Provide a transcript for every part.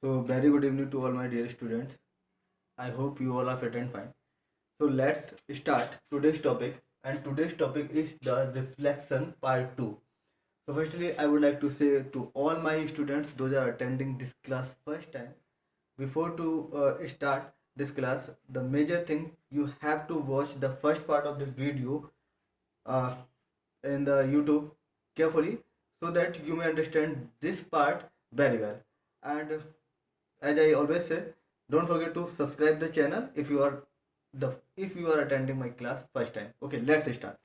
So very good evening to all my dear students. I hope you all are fit and fine. So let's start today's topic, and today's topic is the reflection part 2. So firstly I would like to say to all my students, those are attending this class first time, before to start this class, the major thing, you have to watch the first part of this video uh, in the YouTube carefully, so that you may understand this part very well. And as I always say, don't forget to subscribe the channel if you are attending my class first time. Okay, let's start.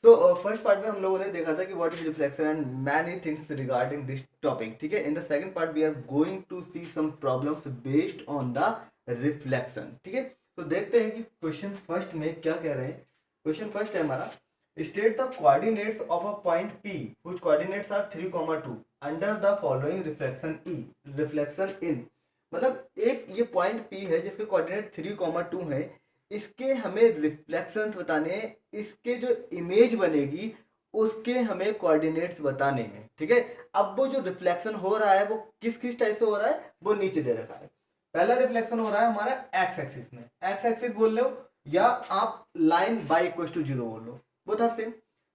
तो first part में हम लोगों ने देखा था कि what is reflection and many things regarding this topic. ठीक है, in the second part we are going to see some problems based on the reflection. ठीक है, तो देखते हैं कि क्वेश्चन फर्स्ट में क्या कह रहे हैं. क्वेश्चन फर्स्ट है हमारा, state the coordinates of a point P which coordinates are 3,2 under the following reflection E. Reflection in मतलब एक ये पॉइंट P है जिसके कोऑर्डिनेट 3,2 है, इसके हमें रिफ्लेक्शंस बताने हैं, इसके जो इमेज बनेगी उसके हमें कोऑर्डिनेट्स बताने हैं. ठीक है, अब वो जो रिफ्लेक्शन हो रहा है वो किस किस टाइप से हो रहा है वो नीचे दे रखा है. पहला रिफ्लेक्शन हो रहा है हमारा एक्स एक्सिस में, एक्स एक्सिस बोल लो या आप लाइन बाई इक्वल टू 0 बोल लो, both are same.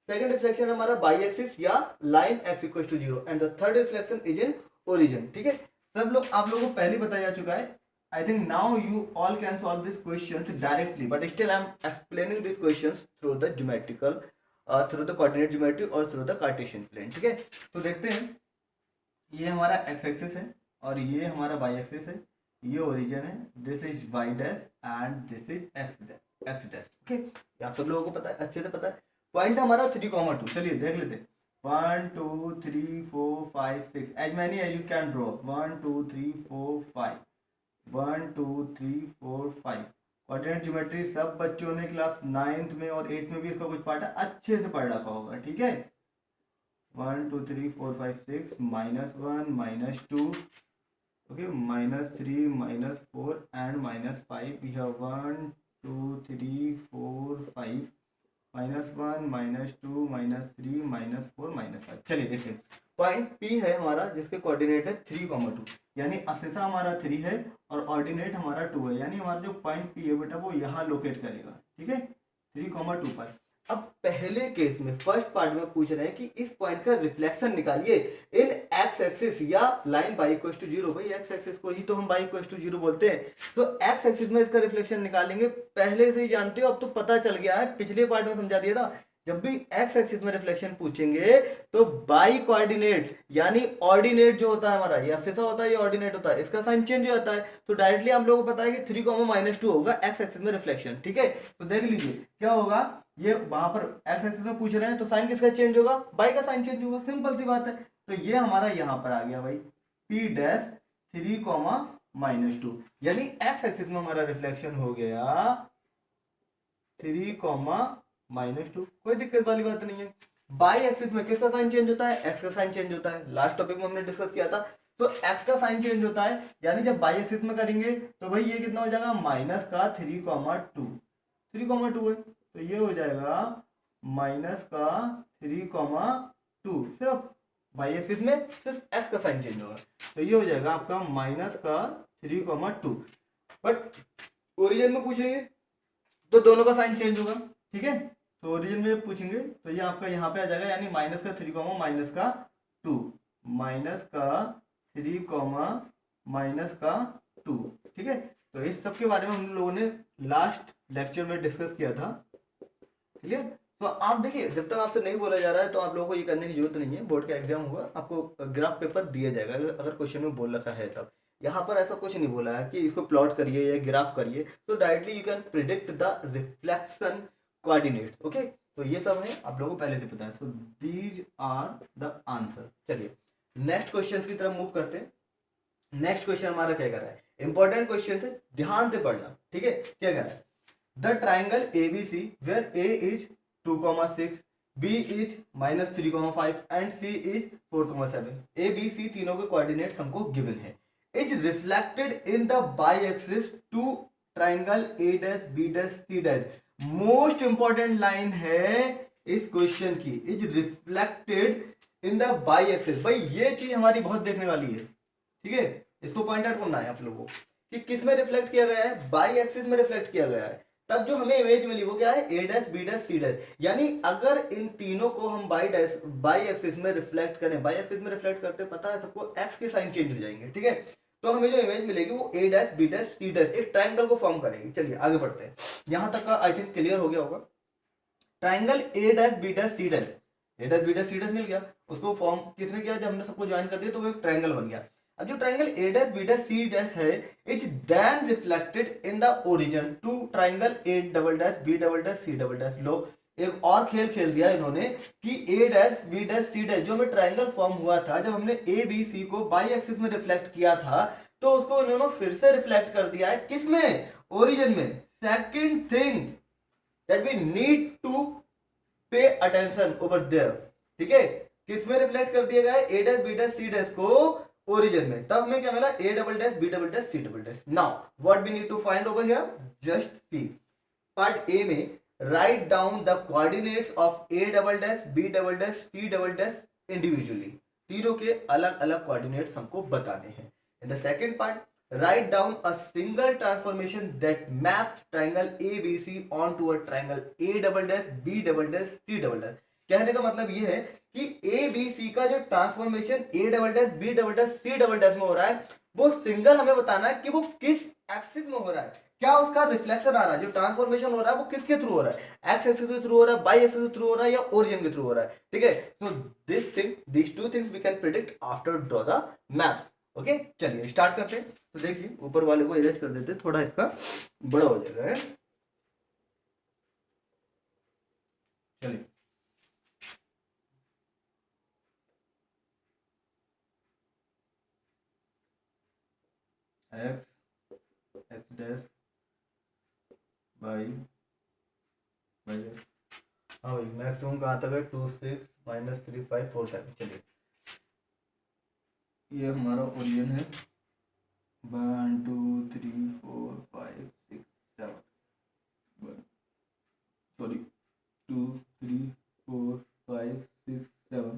Second reflection हमारा बाई एक्सिस या line X equal to 0 and the third reflection is in origin. ठीक है, सब लोग आप लोगों को पहले बताया जा चुका है. I think now you all can solve these questions directly, but still I am explaining these questions through the geometrical, through the coordinate geometry or through the Cartesian plane. ठीक है, तो देखते हैं. ये हमारा x एक्सिस है और ये हमारा y एक्सिस है, ये ओरिजिन है. This is y dash and this is x dash. Okay, आप सब लोगों को पता है, अच्छे से पता है. पॉइंट हमारा 3,2. चलिए देख लेते हैं. 1 2 3 4 5 6 as many as you can draw. 1 2 3 4 5 1 2 3 4 5. Coordinate geometry सब बच्चों ने क्लास 9th में और 8th में भी इसका कुछ पार्ट अच्छे से पढ़ रखा होगा. ठीक है, 1 2 3 4 5 6 -1 -2, ओके, -3 -4 एंड -5. We have 1 2 3 4 5 -1 -2 -3 -4 -5. चलिए देखिए, पॉइंट P है हमारा जिसके कोऑर्डिनेट है 3,2, यानी असेसा हमारा 3 है और ऑर्डिनेट हमारा 2 है, यानी हमारा जो पॉइंट P है बेटा वो यहाँ लोकेट करेगा. ठीक है, 3,2 पर. अब पहले केस में फर्स्ट पार्ट में पूछ रहे हैं कि इस पॉइंट का रिफ्लेक्शन निकालिए इन एक्स एक्सिस या लाइन बाई इक्वल टू 0. भाई एक्स एक्सिस को ही तो हम बाई इक्वल टू 0 बोलते हैं, तो एक्स एक्सिस में इसका रिफ्लेक्शन निकालेंगे. पहले से ही जानते हो, अब तो पता चल गया है, पिछले पार्ट में समझा दिया था. जब भी एक्स एक्सिस में रिफ्लेक्शन पूछेंगे तो बाई कोऑर्डिनेट्स यानी ऑर्डिनेट जो होता है हमारा, ये अब्सिसा होता है, ये ऑर्डिनेट होता है, इसका साइन चेंज हो जाता है. तो डायरेक्टली आप लोगों को पता है कि 3,-2 होगा एक्स एक्सिस में रिफ्लेक्शन. ठीक है, तो देख लीजिए क्या होगा. ये वहां पर एक्स एक्सिस में पूछ रहे हैं तो साइन किसका चेंज होगा, बाई का साइन चेंज होगा. सिंपल सी बात है. तो ये हमारा यहाँ पर आ गया भाई P डैश 3,-2, यानी एक्स एक्सिस में हमारा रिफ्लेक्शन हो गया 3,-2. कोई दिक्कत वाली बात नहीं है. बाई एक्सिस में किसका साइन चेंज होता है, एक्स का साइन चेंज होता है. लास्ट टॉपिक में हमने डिस्कस किया था. तो एक्स का साइन चेंज होता है, यानी जब बाई एक्सिस में करेंगे तो भाई ये कितना हो जाएगा, माइनस का 3,2. 3,2 है तो ये हो जाएगा माइनस का 3,2. सिर्फ बाई एक्सिस में सिर्फ एक्स का साइन चेंज होगा, तो ये हो जाएगा आपका माइनस का 3,2. बट ओरिजिन में पूछेंगे तो दोनों का साइन चेंज होगा. ठीक है, तो ओरिजिन में पूछेंगे तो ये आपका यहाँ पे आ जाएगा, यानी माइनस का 3, माइनस का 2, माइनस का 3, माइनस का 2. ठीक है, तो इस सब के बारे में हम लोगों ने लास्ट लेक्चर में डिस्कस किया था. क्लियर. तो आप देखिए, जब तक आपसे नहीं बोला जा रहा है तो आप लोगों को ये करने की जरूरत नहीं है. बोर्ड का एग्जाम होगा, आपको ग्राफ पेपर दिया जाएगा अगर क्वेश्चन में बोल रखा है तब. यहाँ पर ऐसा कुछ नहीं बोला है कि इसको प्लॉट करिए या ग्राफ करिए, तो directly you can predict the reflection coordinates. Okay, तो ये सब है, आप लोगों को पहले से पता है. So these are the answer. चलिए नेक्स्ट क्वेश्चन की तरफ मूव करते हैं. नेक्स्ट क्वेश्चन हमारा क्या कर रहा है, इंपॉर्टेंट क्वेश्चन है, ध्यान से पढ़ना. ठीक है, क्या कर रहा है, the triangle ABC where A is 2,6, B is -3,5 and C is 4,7. ABC तीनों के कोऑर्डिनेट्स हमको गिवन है. Is reflected in the by axis to triangle A dash B dash C dash. Most important line है इस क्वेश्चन की, is reflected in the by axis. भाई ये चीज हमारी बहुत देखने वाली है. ठीक है, इसको पॉइंट आउट करना है आप लोगों को कि किस में रिफ्लेक्ट किया गया है, बाई एक्सिस में रिफ्लेक्ट किया गया है। तब जो हमें इमेज मिली वो क्या है, A dash B dash C dash. यानी अगर इन तीनों को हम बाई एक्सिस में रिफ्लेक्ट करें, बाई एक्सिस में रिफ्लेक्ट करते पता है सबको एक्स के साइन चेंज हो जाएंगे, ठीक है। तो हमें जो इमेज मिलेगी वो A dash B dash C dash एक ट्राइंगल को फॉर्म करेगी। चलिए आगे बढ़ते हैं, यहां तक का आई थिंक क्लियर हो गया होगा। Triangle A dash B dash C dash, A dash B dash C dash मिल गया, उसको फॉर्म किसने किया, जब हमने सबको ज्वाइन कर दिया तो वो एक ट्राइंगल बन गया। अब जो triangle A dash B dash C dash है is then reflected in the origin to triangle A double dash B double dash C double dash. लो एक और खेल खेल दिया इन्होंने कि A dash B dash C dash जो हमें ट्राइंगल फॉर्म हुआ था जब हमने ए बी सी को बाई एक्सिस में रिफ्लेक्ट किया था, तो उसको इन्होंने फिर से रिफ्लेक्ट कर दिया है किसमें, ओरिजिन में। Second thing that we need to pay attention over there, ठीक है, किसमें रिफ्लेक्ट कर दिया गया है, A dash B dash C dash को ओरिजिन में। तब हमें क्या मिला, A double dash B double dash C double dash. Now what we need to find over here, just see part A में write down the coordinates of A double dash B double dash C double dash individually. तीनों के अलग अलग coordinates हमको बताने हैं। इन the second part write down a single transformation that maps triangle ABC onto a triangle A double dash B double dash C double dash। कहने का मतलब ये है कि ABC का जो transformation A double dash B double dash C double dash में हो रहा है वो सिंगल हमें बताना है कि वो किस एक्सिस में हो रहा है, क्या उसका रिफ्लेक्शन आ रहा है, जो ट्रांसफॉर्मेशन हो रहा है वो किसके थ्रू हो रहा है, एक्स एक्सिस के थ्रू हो रहा है, बाई एक्सिस के थ्रू हो रहा है या ओरिजिन के थ्रू हो रहा है, ठीक है। So this two things we can predict after draw the map. Okay चलिए स्टार्ट करते हैं। तो देखिए ऊपर वाले को इरेज कर देते हैं, थोड़ा इसका बड़ा हो जाएगा है। चलिए x x dash by by, हाँ भाई मैक्सिमम कहाँ तक है 2 6 -3 5 4 7। चलिए ये हमारा ओरिजिन है 1 2 3 4 5 6 7, सॉरी 2 3 4 5 6 7,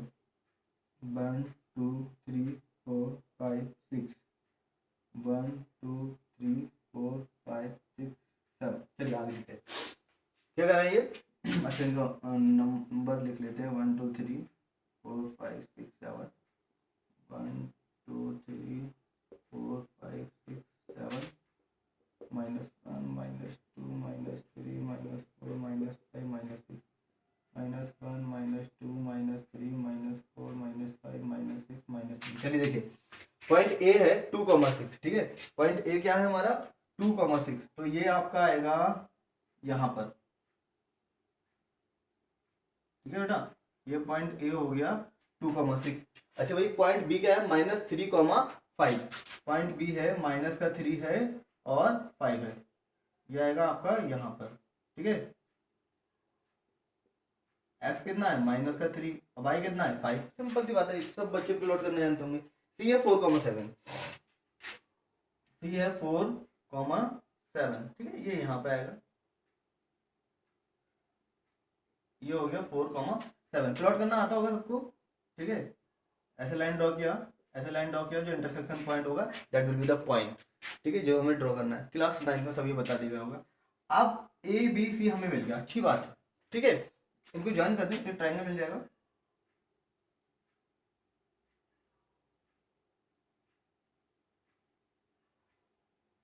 1 2 3 4 5 6, 1 2 3 4 5 6 7। चलिए आगे लिखते हैं क्या कर रहा है ये। अच्छा इनका नंबर लिख लेते हैं 1 2 3 4 5 6 7, 1 2 3 4 5 6 7, -1 -2 -3 -4 -5 -6, -1 -2 -3 -4 -5 -6 -3। चलिए देखिए पॉइंट ए है 2,6, ठीक है। पॉइंट ए क्या है हमारा 2,6, तो ये आपका आएगा यहाँ पर, ठीक है बेटा, ये पॉइंट ए हो गया 2,6। अच्छा भाई पॉइंट बी क्या है -3,5, पॉइंट बी है माइनस का 3 है और 5 है, ये आएगा आपका यहाँ पर, ठीक है। एक्स कितना है -3, और वाई कितना है 5। सिंपल सी बात है, सब बच्चे प्लॉट करने जानते होंगे। सी है 4,7, सी है 4,7, ठीक है, ये यहाँ पे आएगा, ये हो गया 4,7। प्लॉट करना आता होगा सबको, ठीक है। ऐसे लाइन ड्रॉ किया, ऐसे लाइन ड्रॉ किया, जो इंटरसेक्शन पॉइंट होगा that will be the point, ठीक है, जो हमें ड्रॉ करना है। क्लास 9 में सभी बता दिया होगा। अब ए बी सी हमें मिल गया, अच्छी बात है, ठीक है। इनको ज्वाइन कर दें, ट्राइंगल मिल जाएगा।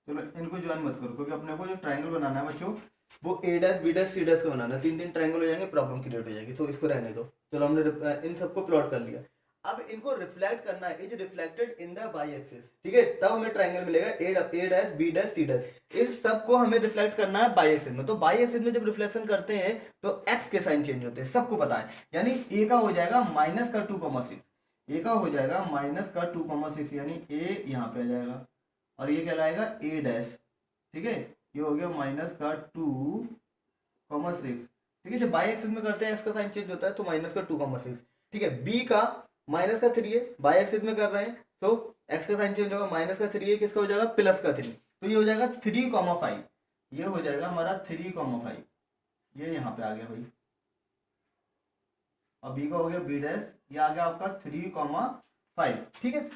चलो इनको ज्वाइन मत करो, क्योंकि अपने को जो ट्राइंगल बनाना है बच्चों वो A dash B dash C dash का बनाना है। 3 ट्राइंगल हो जाएंगे, प्रॉब्लम क्रिएट हो जाएगी, तो इसको रहने दो। चलो हमने इन सबको प्लॉट कर लिया। अब इनको रिफ्लेक्ट करना है, is reflected in the by axis, ठीक है, तब हमें ट्राइंगल मिलेगा A dash B dash C dash. इस सबको हमें रिफ्लेक्ट करना है बाई एक्सिस में। तो बाई एक्सिस में जब रिफ्लेक्शन करते हैं तो एक्स के साइन चेंज होते हैं, सबको पता है। यानी ए का हो जाएगा -2,6, ए का हो जाएगा -2,6, यानी ए यहाँ पे आ जाएगा और ये कहलाएगा ए डैश, ठीक है। ये हो गया -2,6, ठीक है। जब बाई एक्सिस में करते हैं एक्स का साइन चेंज होता है तो -2,6, ठीक है। बी का -3 है, बाई एक्सिस में कर रहे हैं तो एक्स का साइन चेंज होगा, -3 है, किसका हो जाएगा +3, तो ये हो जाएगा 3,5, ये हो जाएगा हमारा 3,5, ये यहाँ पे आ गया भाई। और बी का हो गया बी डैश, ये आ गया आपका 3,5, ठीक है।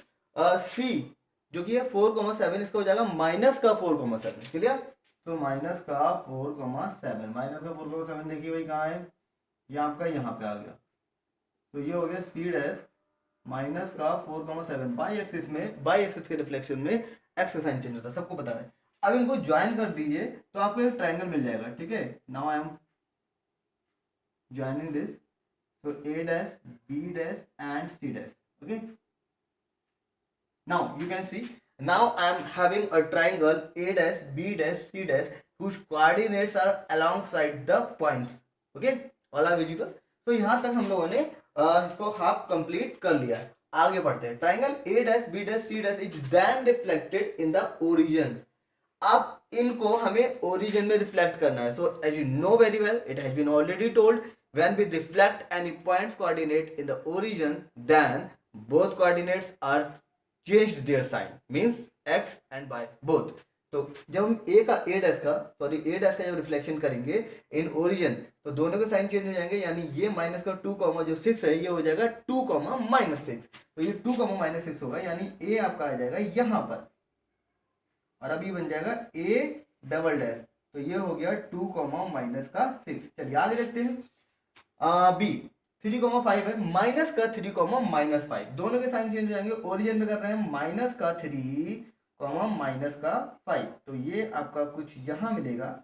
सी जो कि है 4,7, इसका हो जाएगा माइनस का 4,7। क्लियर? तो माइनस का 4,7, माइनस का 4,7 देखिए भाई कहाँ है, ये आपका यहाँ पे आ गया। तो ये हो गया सी डैश माइनस का 4,7 बाई एक्सिस में, बाई एक्सिस के रिफ्लेक्शन में एक्स का साइन चेंज होता है, सबको पता है। अब इनको ज्वाइन कर दीजिए तो आपको एक ट्रायंगल मिल जाएगा। ठीक है, now I am joining this, तो A dash B dash and C dash. Okay, now you can see, now I am having a triangle a dash b dash c dash whose coordinates are alongside the points. Okay, all are visible. तो यहाँ तक हम लोगों ने इसको half complete कर लिया है। आगे बढ़ते हैं। Triangle a dash b dash c dash is then reflected in the origin. अब इनको हमें ओरिजिन में रिफ्लेक्ट करना है। So as you know very well, it has been already told, when we reflect any points coordinate in the origin, then both coordinates are changed their sign, means x and y both. तो जब हम ए dash का जब reflection करेंगे in origin, तो दोनों के sign change हो जाएंगे, यानी ये माइनस का 2,6 है, ये हो जाएगा 2,-6। तो ये 2,-6 होगा, यानी ए आपका आ जाएगा यहाँ पर, और अभी बन जाएगा ए डबल डैश, तो ये हो गया 2,-6। चलिए आगे देखते हैं। बी 3,5 है, माइनस का 3,-5, दोनों के साइन चेंज हो जाएंगे। ओरिजिन में कर रहे हैं माइनस का 3,-5, तो ये आपका कुछ यहाँ मिलेगा,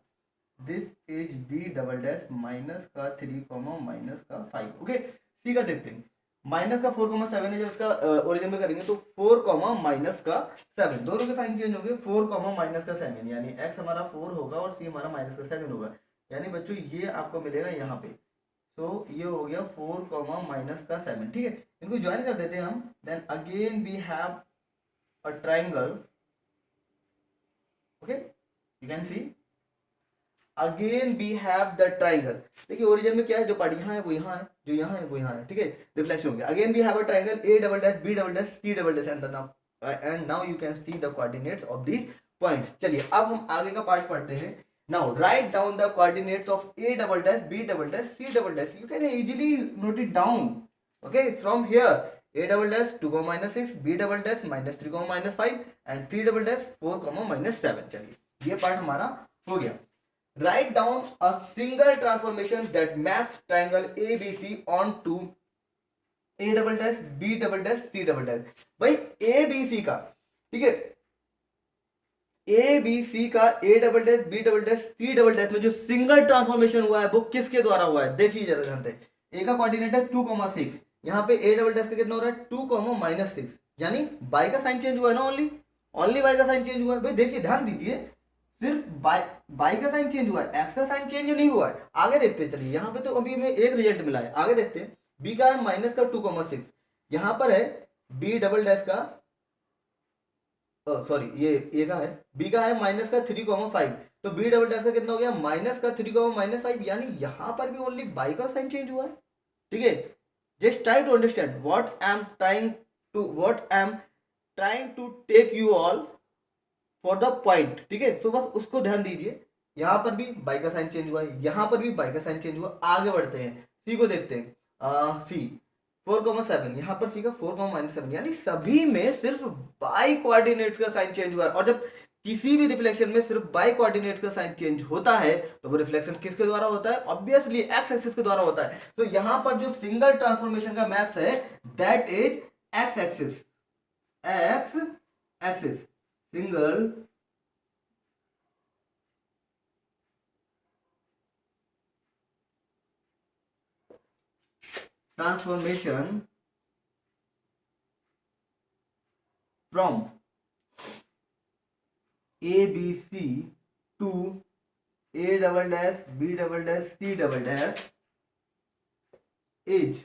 this is B double dash minus का 3,-5। ओके, सी का देखते हैं। माइनस का 4,7 है, जब इसका ओरिजिन में करेंगे तो 4,-7, दोनों के साइन चेंज होंगे। 4,-7, यानी x हमारा 4 होगा और c हमारा -7 होगा, यानी बच्चों ये आपको मिलेगा यहाँ पे। तो ये हो गया 4,-7। ठीक है, इनको ज्वाइन कर देते हैं हम। Then again we have a triangle. Okay, you can see again we have the triangle. देखिए ओरिजिन में क्या है, जो पार्ट यहाँ है वो यहाँ है, जो यहाँ है वो यहाँ है। ठीक है, रिफ्लेक्शन हो गया। Again we have a triangle A double dash B double dash C double dash and now you can see the coordinates of these points. चलिए अब हम आगे का पार्ट पढ़ते हैं। Now write down the coordinates of a double dash b double dash c double dash. You can easily note it down. Okay, from here a double dash 2,-6, b double dash -3,-5 and c double dash 4,-7. चलिए ये part हमारा हो गया। Write down a single transformation that maps triangle ABC onto a double dash b double dash c double dash. भाई ABC का, ठीक है, ए B C का A double dash B double dash C double dash में जो single transformation हुआ है वो किसके द्वारा हुआ है, देखिए जरा ध्यान से। ए का कोऑर्डिनेट है 2,6, यहाँ पे ए डबल डैश का कितना हो रहा है 2,-6, यानी बाई का साइन चेंज हुआ है ना, ओनली बाई का साइन चेंज हुआ है। भाई देखिए ध्यान दीजिए, सिर्फ बाई का साइन चेंज हुआ है, एक्स का साइन चेंज नहीं हुआ है। आगे देखते हैं, चलिए यहाँ पे तो अभी हमें एक रिजल्ट मिला है, आगे देखते हैं। बी का है माइनस का 2,6, यहाँ पर है बी डबल डैश का सॉरी ये का है, बी का है माइनस का 3,5, तो बी डबल डैश का कितना हो गया माइनस का 3,-5, यानी यहां पर भी ओनली बाई का साइन चेंज हुआ है। ठीक है, just try to understand what I am trying to take you all for the point. ठीक है, सो बस उसको ध्यान दीजिए, यहां पर भी बाई का साइन चेंज हुआ है, यहां पर भी बाई का साइन चेंज हुआ। आगे बढ़ते हैं, सी को देखते हैं। सी 4,7, यहाँ पर सी का 4,-7, यानी सभी में सिर्फ बाई कोऑर्डिनेट्स का साइन चेंज हुआ है। और जब किसी भी रिफ्लेक्शन में सिर्फ बाई कोऑर्डिनेट्स का साइन चेंज होता है तो वो रिफ्लेक्शन किसके द्वारा होता है, ऑब्वियसली एक्स एक्सिस के द्वारा होता है। तो यहाँ पर जो सिंगल ट्रांसफॉर्मेशन का मैप्स है that is x axis, single transformation from ABC to A double dash B double dash C double dash is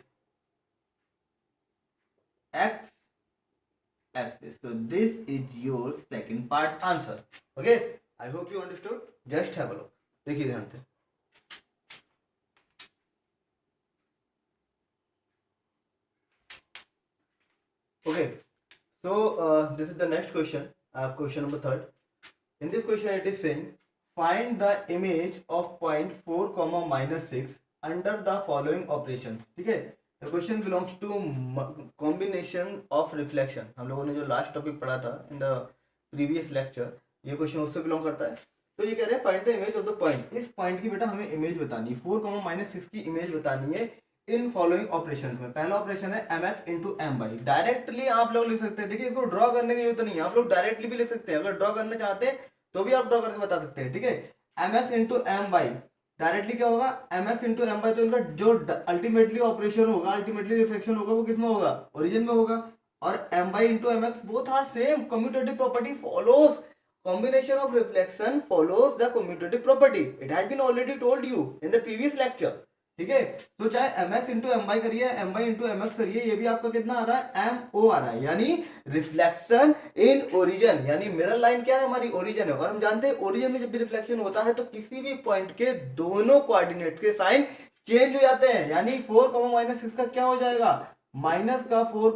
x axis. So this is your second part answer. Okay, I hope you understood. Just have a look. देखिए ध्यान से। Okay, so this is the next question, question number 3rd. In this question it is saying find the image of point 4, -6 under the following operations. ठीक है, the question belongs to combination of reflection. हम लोगों ने जो last topic पढ़ा था in the previous lecture, ये question उससे बिलोंग करता है। तो ये कह रहे हैं find the image of the point. इस पॉइंट की बेटा हमें इमेज बतानी है, 4, -6 की इमेज बतानी है इन फॉलोइंग ऑपरेशन में। पहला ऑपरेशन है mx into m y. Directly आप लोग लिख सकते हैं, देखिए इसको ड्रॉ करने की जरूरत नहीं है, आप लोग डायरेक्टली भी लिख सकते हैं। अगर ड्रॉ करना चाहते हैं तो भी आप ड्रॉ करके बता सकते हैं, ठीक है। mx into m y directly क्या होगा, mx इंटू एम वाई, तो इनका जो अल्टीमेटली ऑपरेशन होगा, अल्टीमेटली रिफ्लेक्शन होगा, वो किसमें होगा, ओरिजिन में होगा। और m y into m x both are same, commutative property follows, combination of reflection follows the commutative property. It has been already told you in the previous lecture, ठीक है। तो चाहे mx इंटू एम वाई करिए, m y into m x करिए, ये भी आपका कितना आ रहा है, एम ओ आ रहा है, यानी रिफ्लेक्शन इन ओरिजिन, यानी मिरर लाइन क्या है, हमारी ओरिजिन है। और हम जानते हैं ओरिजिन में जब भी रिफ्लेक्शन होता है तो किसी भी पॉइंट के दोनों कोऑर्डिनेट्स के साइन चेंज हो जाते हैं, यानी 4, -6 का क्या हो जाएगा, माइनस का 4,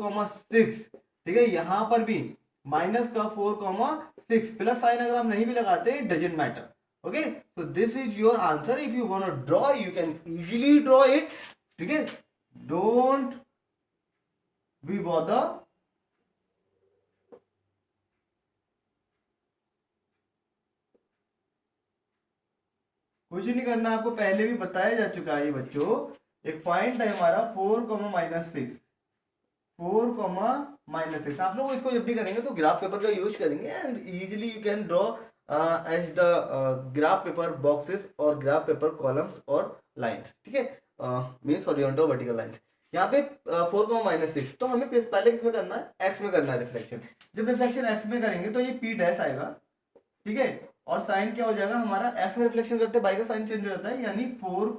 6, ठीक है। यहां पर भी माइनस का 4, 6, प्लस साइन अगर हम नहीं भी लगाते doesn't matter, okay. So this is your answer. If you want to draw you can easily draw it, ठीक है। डोंट बी बॉदर, कुछ नहीं करना आपको, पहले भी बताया जा चुका है ये बच्चों। एक पॉइंट है हमारा 4, -6 आप लोग इसको जब भी करेंगे तो ग्राफ पेपर का यूज करेंगे and easily you can draw as the graph paper boxes और ग्राफ पेपर कॉलम्स और लाइंस, ठीक है, मीन्स हॉरिजॉन्टल वर्टिकल लाइंस। यहाँ पे 4, -6 तो हमें पहले किसमें करना है, एक्स में करना है रिफ्लेक्शन। जब रिफ्लेक्शन एक्स में करेंगे तो ये पी डैश आएगा, ठीक है। और साइन क्या हो जाएगा हमारा, एक्स में रिफ्लेक्शन करते बाई का साइन चेंज हो जाता है, यानी 4,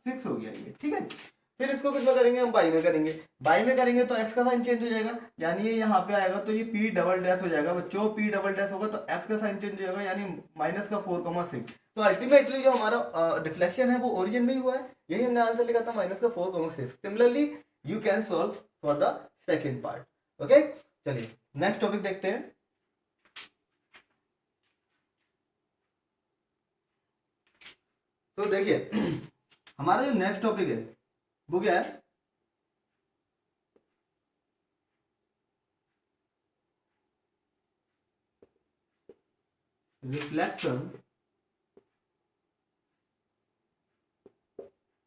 6 हो गया ये, ठीक है। फिर इसको किस में करेंगे, हम बाई में करेंगे। बाई में करेंगे तो एक्स का साइन चेंज हो जाएगा, यानी ये यहाँ पे आएगा तो ये पी डबल डैश हो जाएगा बच्चों। पी डबल डैश होगा तो एक्स का साइन चेंज हो जाएगा, यानी माइनस का 4, 6। तो अल्टीमेटली जो हमारा रिफ्लेक्शन है वो ओरिजिन में ही हुआ है, यही हमने आंसर लिखा था, माइनस का 4, 6। Similarly you can solve for the second part, okay. चलिए नेक्स्ट टॉपिक देखते हैं। तो देखिए हमारा जो नेक्स्ट टॉपिक है वो क्या है, reflection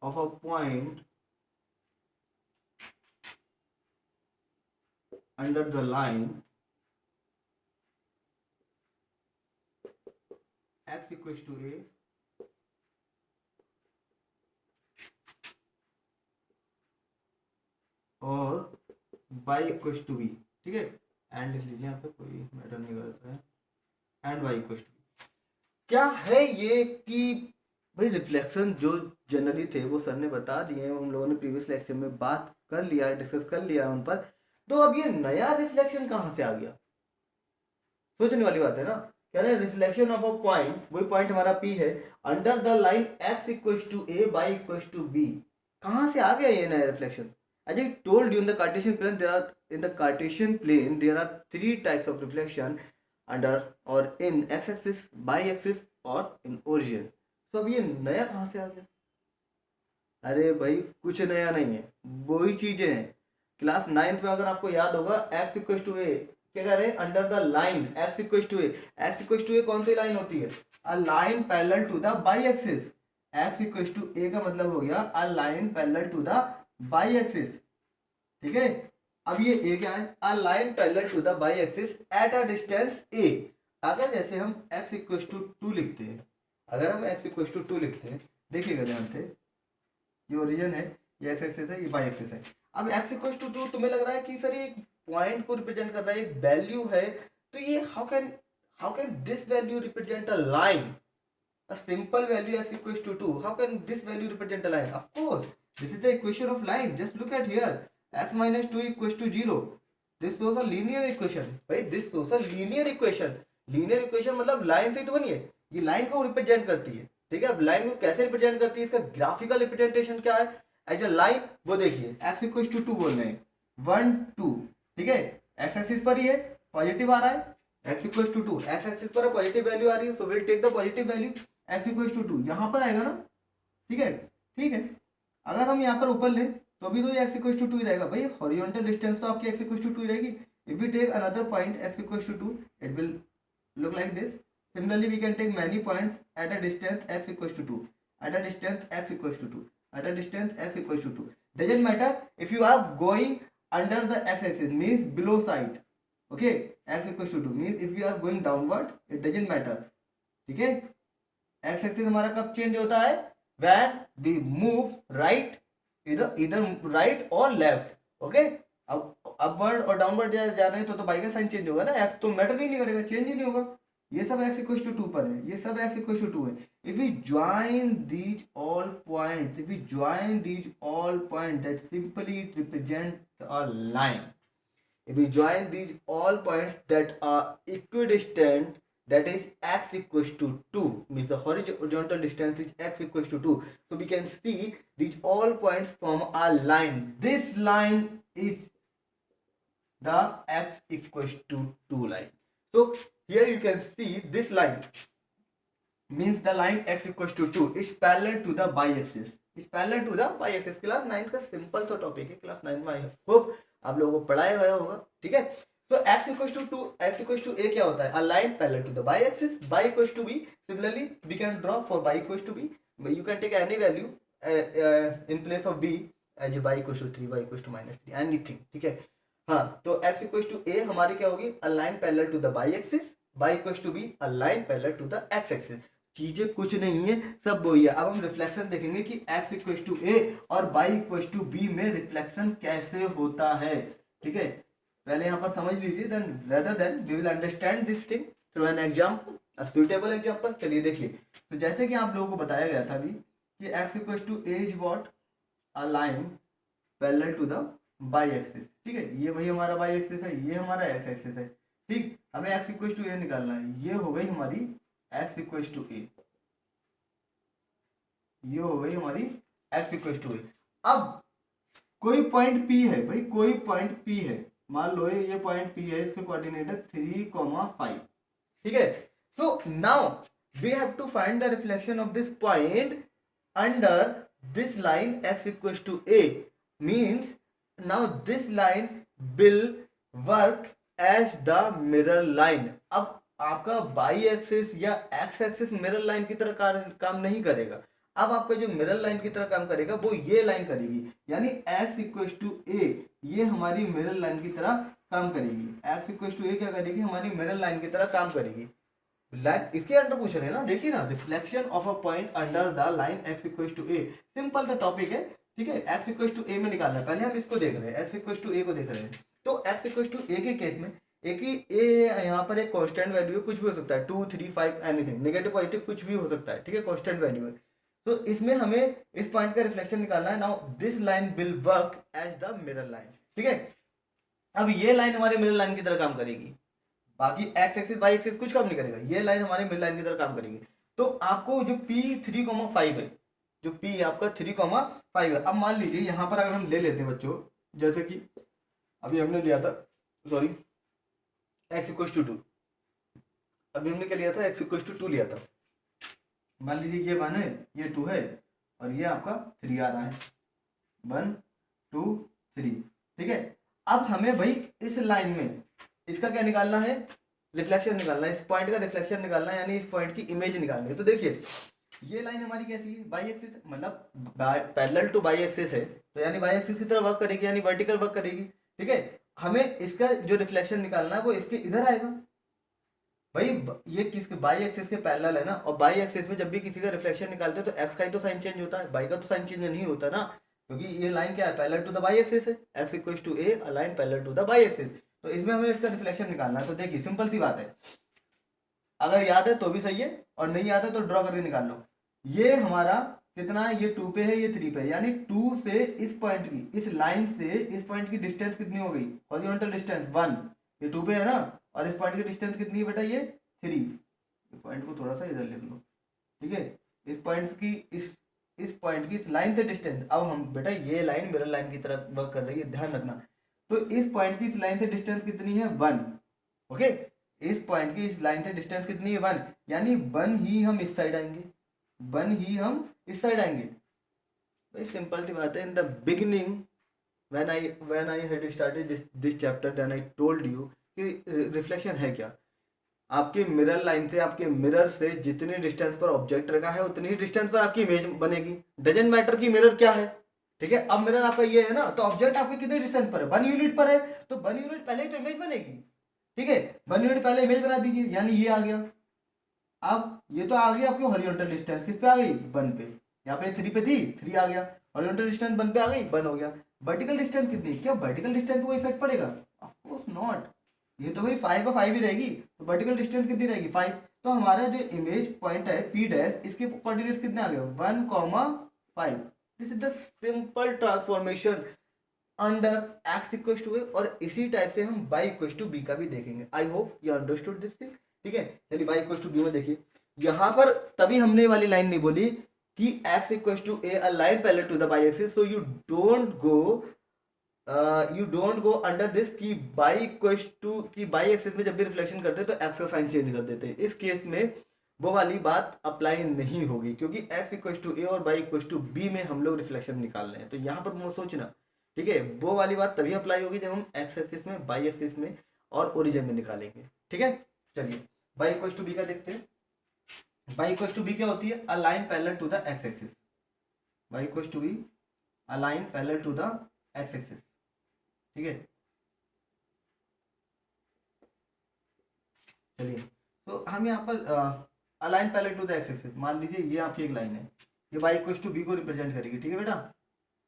of a point under the line x equals to a और y इक्वल्स टू b, ठीक है। एंड लिख लीजिए यहाँ पे, कोई मैटर नहीं करता है, and y equals to b। क्या है ये कि भाई रिफ्लेक्शन जो जनरली थे वो सर ने बता दिए हैं, हम लोगों ने प्रीवियस लेक्चर में बात कर लिया है, डिस्कस कर लिया है उन पर। तो अब ये नया रिफ्लेक्शन कहाँ से आ गया, सोचने वाली बात है ना। कह रहे हैं रिफ्लेक्शन ऑफ अ पॉइंट, वही पॉइंट हमारा P है, under the line x equals to a, y equals to b। कहाँ से आ गया ये नया reflection? As I told you in the Cartesian plane, there are three types of reflection, under or in x-axis, y-axis और in origin. तो अब ये नया कहाँ से आ गया? अरे भाई कुछ नया नहीं है, वही चीजें हैं। क्लास 9th में अगर आपको याद होगा x इक्वल्स टू a, क्या कह रहे हैं, under the line x equals to a। x equals to a कौन सी लाइन होती है, a line parallel to the by axis. x equals to a का मतलब हो गया a line parallel to the by axis, ठीक है। अब ये a क्या है, a line parallel to the by axis at a distance a। अगर जैसे हम x इक्वल्स टू 2 लिखते हैं, अगर हम x इक्वल्स टू 2 लिखते हैं, देखिएगा ध्यान से, ये ओरिजिन है, ये x एक्सिस है, ये y एक्सिस है। अब x इक्वल्स टू 2 तुम्हें लग रहा है कि सर ये पॉइंट को रिप्रेजेंट कर रहा है, एक वैल्यू है, तो ये how can this value represent a line, a simple value x equals to 2, how can this value represent a line? Of course this is the equation of line, just look at here, x minus 2 equals to 0, this shows a linear equation। भाई this shows a linear equation, linear equation मतलब line से तो बनी है, ये line को represent करती है, ठीक है। अब लाइन को कैसे रिप्रेजेंट करती है, इसका ग्राफिकल रिप्रेजेंटेशन क्या है, एज अ लाइन, वो देखिए x equals to 2 बोल रहे हैं, 1 2, ठीक है। x एक्सिस पर ही है, पॉजिटिव आ रहा है, x equals to 2, x axis पर पॉजिटिव वैल्यू आ रही है, so will take the positive value, x equals to 2 यहाँ पर आएगा ना, ठीक है। ठीक है, अगर हम यहाँ पर ऊपर लें तो अभी तो ये x इक्वल टू 2 ही रहेगा भाई, हॉरिजॉन्टल डिस्टेंस तो आपकी x इक्वल टू 2 ही रहेगी। If we take another point x equal to 2, it will look like this. Similarly, we can take many points at a distance x equals to 2, at a distance x equals to 2, at a distance x equals to 2. Doesn't matter if you are going under the x-axis, means below side. Okay, x equals to 2 means if you are going downward, it doesn't matter. ठीक है, x-axis हमारा कब change होता है? When we move right, either right or left. Okay, अब upward और downward जा रहे हैं तो बाई का साइन चेंज होगा ना, एक्स तो मैटर ही नहीं करेगा, चेंज ही नहीं होगा। ये सब x इक्वल टू 2 पर है, ये सब x इक्वल टू 2 है। If we join these all points, if we join these all point, that simply represent a line. If we join these all points that are equidistant, that is x equals to 2, means the horizontal distance is x equals to 2. So we can see these all points form a line. This line is the x equals to 2 line. So here you can see this line means the line x equals to 2 is parallel to the y-axis, is parallel to the y-axis. Class 9 का simple तो topic है, class 9 में I hope आप लोगों को पढ़ाया गया होगा। ठीक है, तो x equals to 2, x equals to a क्या होता है? A line parallel to the y-axis, y equals to b. Similarly, we can draw for y equals to b. You can take any value in place of b as y equals to 3, y equals to -3, anything. ठीक है, हाँ, तो x equals to a हमारी क्या होगी? A line parallel to the y-axis, y equals to b, a line parallel to the x-axis. चीजें कुछ नहीं है, सब वही है। अब हम रिफ्लेक्शन देखेंगे कि x equals to a और y equals to b में रिफ्लेक्शन कैसे होता है। ठीक है, पहले यहाँ पर समझ लीजिए, then rather then we will understand this thing through an example, a suitable example. चलिए देखिए, तो जैसे कि आप लोगों को बताया गया था अभी कि x equals to a is what? A line parallel to the by axis. ठीक है, ये वही हमारा बाई एक्सिस है, ये हमारा एक्स एक्सिस है। ठीक, हमें x इक्वल्स टू a निकालना है, ये हो गई हमारी x इक्वल्स टू a, ये हो गई हमारी x इक्वल्स टू a। अब कोई पॉइंट p है भाई, कोई पॉइंट p है, मान लो ये पॉइंट P है, इसके कोऑर्डिनेट है 3,5। ठीक है, so now we have to find the reflection of this point under this line x equals to a, means now this line will work as the mirror line. अब आपका y axis या x axis mirror line की तरह काम नहीं करेगा, अब आपका जो मिरर लाइन की तरह काम करेगा वो ये लाइन करेगी, यानी x इक्वल्स टू a ये हमारी मिरर लाइन की तरह काम करेगी। x इक्वल्स टू a क्या करेगी? हमारी मिरर लाइन की तरह काम करेगी। लाइन इसके अंडर पूछ रहे हैं ना, देखिए ना, reflection of a point under the line x equals to a, simple सा टॉपिक है। ठीक है, x इक्वल्स टू a में निकालना है, पहले हम इसको देख रहे हैं, x इक्वल्स टू a को देख रहे हैं। तो x इक्वल्स टू a के केस में एक ही a यहाँ पर एक कांस्टेंट वैल्यू है, कुछ भी हो सकता है, 2, 3, 5 एनीथिंग, नेगेटिव पॉजिटिव कुछ भी हो सकता है। ठीक है, कांस्टेंट वैल्यू है। तो इसमें हमें इस पॉइंट का रिफ्लेक्शन निकालना है। Now this line will work as the mirror line. ठीक है, अब ये लाइन हमारे मिरर लाइन की तरह काम करेगी, बाकी एक्स एक्सिस वाई एक्सिस कुछ काम नहीं करेगा, ये लाइन हमारे मिरर लाइन की तरह काम करेगी। तो आपको जो P 3,5 है, जो P आपका 3,5 है, अब मान लीजिए यहाँ पर अगर हम ले लेते हैं बच्चों, जैसे कि अभी हमने लिया था, सॉरी, x इक्वल्स टू 2, अभी हमने क्या लिया था? x इक्वल्स टू 2 लिया था। मान लीजिए ये 1 है, ये 2 है, और ये आपका 3 आ रहा है, 1 2 3। ठीक है, अब हमें भाई इस लाइन में इसका क्या निकालना है? रिफ्लेक्शन निकालना है, इस पॉइंट का रिफ्लेक्शन निकालना है, यानी इस पॉइंट की इमेज निकालनी है। तो देखिए ये लाइन हमारी कैसी है? बाई एक्सिस, मतलब पैरेलल टू बाई एक्सिस है, तो यानी बाई एक्सिस की तरह वर्क करेगी, यानी वर्टिकल वर्क करेगी। ठीक है, हमें इसका जो रिफ्लेक्शन निकालना है वो इसके इधर आएगा। भाई ये किसके? बाई एक्सिस के पैरेलल है ना, और बाई एक्सिस में जब भी किसी का रिफ्लेक्शन निकालते हैं तो एक्स का ही तो साइन चेंज होता है, बाई का तो साइन चेंज नहीं होता ना, क्योंकि ये लाइन क्या है? Parallel to the by axis है, X equals to A, a line parallel to the by axis. तो इसमें हमें इसका रिफ्लेक्शन निकालना है। तो देखिए सिंपल सी बात है, अगर याद है तो भी सही है, और नहीं याद है तो ड्रॉ करके निकाल लो। ये हमारा कितना है? ये 2 पे है, ये 3 पे है, यानी 2 से इस पॉइंट की, इस लाइन से इस पॉइंट की डिस्टेंस कितनी हो गई? हॉरिजॉन्टल डिस्टेंस 1, ये 2 पे है ना, और इस पॉइंट की डिस्टेंस कितनी है बेटा? ये 3। पॉइंट को थोड़ा सा इधर लिख लो। ठीक है, इस पॉइंट की इस पॉइंट की इस लाइन से डिस्टेंस, अब हम बेटा ये लाइन मिरर लाइन की तरह वर्क कर रही है, ध्यान रखना। तो इस पॉइंट की इस लाइन से डिस्टेंस कितनी है? 1। ओके, इस पॉइंट की इस लाइन से डिस्टेंस कितनी है? 1, यानी 1 ही हम इस साइड आएंगे, 1 ही हम इस साइड आएंगे। भाई सिंपल सी बात है, in the beginning when I had started this chapter, then I told you कि रिफ्लेक्शन है क्या। आपके मिरर लाइन से, आपके मिरर से जितनी डिस्टेंस पर ऑब्जेक्ट रखा है उतनी ही डिस्टेंस पर आपकी इमेज बनेगी। डजेंट मैटर कि मिरर क्या है, ठीक है। अब मिरर आपका ये है ना, तो ऑब्जेक्ट आपके कितने डिस्टेंस पर है, 1 यूनिट पर है, तो 1 यूनिट पहले ही तो इमेज बनेगी, ठीक है। 1 यूनिट पहले इमेज बना दीजिए, यानी ये आ गया। अब ये तो आ गया आपकी हॉरिजॉन्टल डिस्टेंस, किस पे आ गई, 1 पे। यहाँ पे 3 पे थी, 3 आ गया। हॉरिजॉन्टल डिस्टेंस 1 पे आ गई, 1 हो गया। वर्टिकल डिस्टेंस कितनी, क्या वर्टिकल डिस्टेंस पे कोई इफेक्ट पड़ेगा, ऑफ कोर्स नॉट। ये तो भाई 5 पे 5 ही रहेगी, तो वर्टिकल डिस्टेंस कितनी रहेगी, 5। तो हमारा जो इमेज पॉइंट है पी डैश, इसके कोऑर्डिनेट्स कितने आ गए, 1,5। This is the simple transformation under x equal to a, और इसी टाइप से हम y इक्वल टू बी का भी देखेंगे। I hope you understood this thing, ठीक है। चलिए y इक्वल टू बी में देखिए, यहाँ पर तभी हमने वाली लाइन नहीं बोली कि x equal to A, a line parallel to the y axis, so you don't go under this कि y इक्वल टू, कि y एक्सिस में जब भी रिफ्लेक्शन करते हैं तो x का साइन चेंज कर देते हैं। इस केस में वो वाली बात अप्लाई नहीं होगी, क्योंकि x इक्वल टू ए और y इक्वल टू बी में हम लोग रिफ्लेक्शन निकाल रहे हैं। तो यहाँ पर सोचना, ठीक है, वो वाली बात तभी अप्लाई होगी जब हम एक्स एक्सिस में, वाई एक्सिस में और ओरिजिन में निकालेंगे, ठीक है। चलिए वाई इक्वल टू बी का देखते हैं। वाई इक्वल टू बी क्या होती है, a line parallel to the x axis. Y equal to b a line parallel to the x axis, ठीक है। चलिए, तो हम यहाँ पर a line parallel to the x axis, मान लीजिए ये आपकी एक लाइन है, ये वाई इक्वल टू बी को रिप्रेजेंट करेगी, ठीक है बेटा।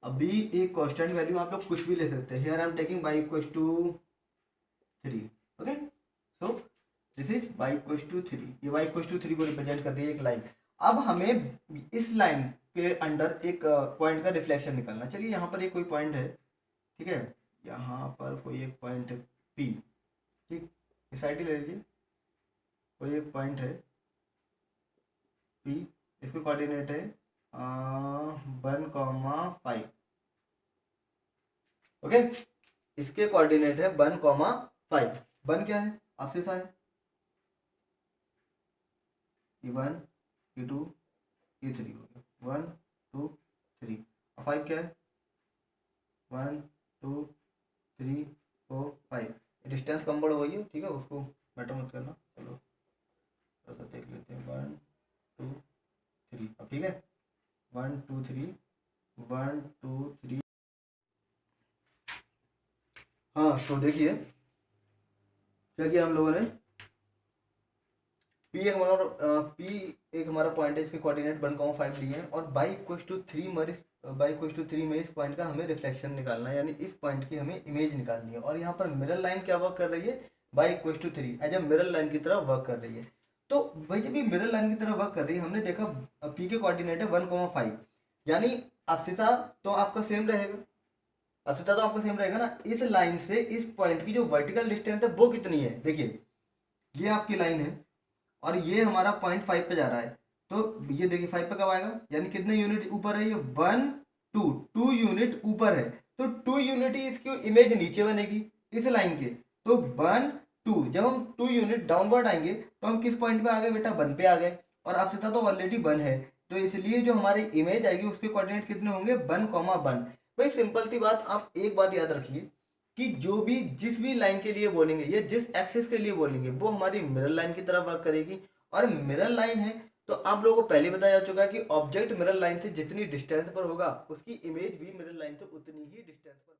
अब बी एक कांस्टेंट वैल्यू, आप लोग कुछ भी ले सकते हैं। Here I am taking y equal to 3, okay. So this is y equal to 3, ये y इक्वल टू 3 को रिप्रेजेंट कर रही है एक लाइन। अब हमें इस लाइन के अंडर एक पॉइंट का रिफ्लेक्शन निकालना। चलिए यहाँ पर एक कोई पॉइंट है, ठीक है, यहाँ पर कोई एक पॉइंट है P, ठीक, इस साइड ही ले लीजिए। कोई एक पॉइंट है P, इसके कोऑर्डिनेट है 1,5, ओके। इसके कोऑर्डिनेट है 1,5। 1 क्या है, आपसे सा है, E1 E2 E3 हो गया, 1 2 3। और 5 क्या है, 1 2 3 4 5। डिस्टेंस कम बड़ा वही है, ठीक है, उसको मैटर मत करना। चलो थोड़ा सा देख लेते हैं, 1 2 3, अब ठीक है, 1 2 3 1 2 3। हाँ, तो देखिए क्या किया हम लोगों ने, पी एक हमारा पॉइंट है, इसके कोऑर्डिनेट 1,5 लिए हैं, और y इक्वल टू 3 में इस पॉइंट का हमें रिफ्लेक्शन निकालना है, यानी इस पॉइंट की हमें इमेज निकालनी है। और यहाँ पर मिरर लाइन क्या वर्क कर रही है, y equal to 3 as a mirror line की तरह वर्क कर रही है। तो भाई जब ये मिरर लाइन की तरह वर्क कर रही है, हमने देखा p के कोऑर्डिनेट है 1,5, यानी अक्षिता तो आपका सेम रहेगा, अक्षिता तो आपका सेम रहेगा ना। इस लाइन से इस पॉइंट की जो वर्टिकल डिस्टेंस है वो कितनी है, देखिए ये आपकी लाइन है और ये हमारा 0.5 पे जा रहा है, तो ये देखिए 5 पे कब आएगा, यानी कितने यूनिट ऊपर है ये, 1 2 यूनिट ऊपर है, तो 2 यूनिट ही इसकी इमेज नीचे बनेगी इस लाइन के। तो 1 2, जब हम 2 यूनिट डाउनवर्ड आएंगे तो हम किस पॉइंट पे आ गए बेटा, 1 पे आ गए, और आपसे तो ऑलरेडी 1 है, तो इसलिए जो हमारी इमेज आएगी उसके कोऑर्डिनेट कितने होंगे, 1,1। भाई सिंपल सी बात, आप एक बात याद रखिए कि जो भी जिस भी लाइन के लिए बोलेंगे या जिस एक्सिस के लिए बोलेंगे वो हमारी मिरर लाइन की तरह वर्क करेगी। और मिरर लाइन है तो आप लोगों को पहले बताया जा चुका है कि ऑब्जेक्ट मिरर लाइन से जितनी डिस्टेंस पर होगा उसकी इमेज भी मिरर लाइन से उतनी ही डिस्टेंस पर